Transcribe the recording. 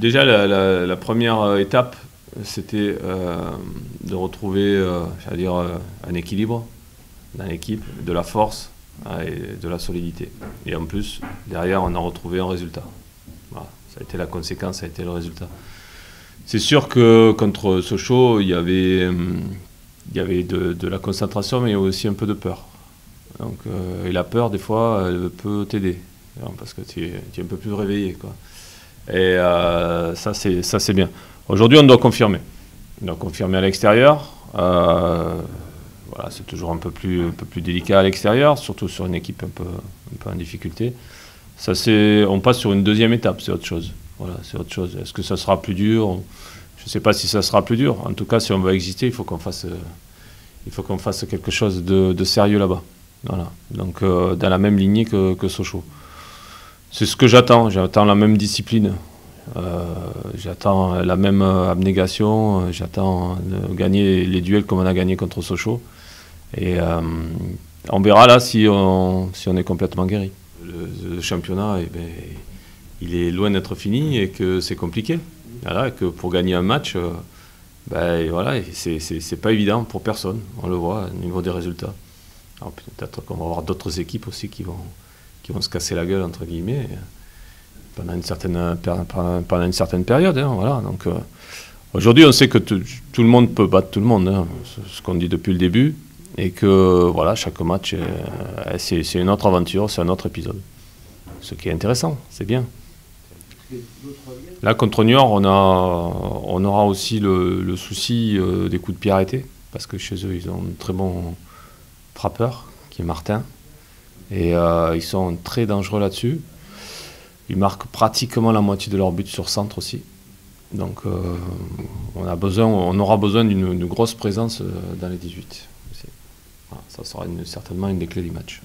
Déjà, la première étape, c'était de retrouver j'allais dire, un équilibre dans l'équipe, de la force et de la solidité. Et en plus, derrière, on a retrouvé un résultat. Voilà, ça a été la conséquence, ça a été le résultat. C'est sûr que contre Sochaux, il y avait de la concentration, mais il y avait aussi un peu de peur. Donc, et la peur, des fois, elle peut t'aider, parce que tu es un peu plus réveillé, quoi. Et ça, c'est bien. Aujourd'hui, on doit confirmer. On doit confirmer à l'extérieur. Voilà, c'est toujours un peu plus délicat à l'extérieur, surtout sur une équipe un peu en difficulté. Ça, on passe sur une deuxième étape, c'est autre chose. Voilà, c'est autre chose. Est-ce que ça sera plus dur? Je ne sais pas si ça sera plus dur. En tout cas, si on veut exister, il faut qu'on fasse quelque chose de sérieux là-bas. Voilà. Donc, dans la même lignée que Sochaux. C'est ce que j'attends. J'attends la même discipline. J'attends la même abnégation. J'attends de gagner les duels comme on a gagné contre Sochaux. Et on verra là si on est complètement guéri. Le championnat, il est loin d'être fini et que c'est compliqué. Voilà, et que pour gagner un match, voilà, c'est pas évident pour personne. On le voit au niveau des résultats. Alors peut-être qu'on va avoir d'autres équipes aussi qui vont se casser la gueule, entre guillemets, pendant une certaine période. Hein, voilà. Donc, aujourd'hui, on sait que tout le monde peut battre tout le monde, hein, ce qu'on dit depuis le début, et que voilà, chaque match, c'est une autre aventure, c'est un autre épisode. Ce qui est intéressant, c'est bien. Là, contre Niort, on aura aussi le souci des coups de pied arrêtés, parce que chez eux, ils ont un très bon frappeur, qui est Martin. Et ils sont très dangereux là-dessus. Ils marquent pratiquement la moitié de leur but sur centre aussi. Donc on aura besoin d'une grosse présence dans les 18. Voilà, ça sera certainement une des clés du match.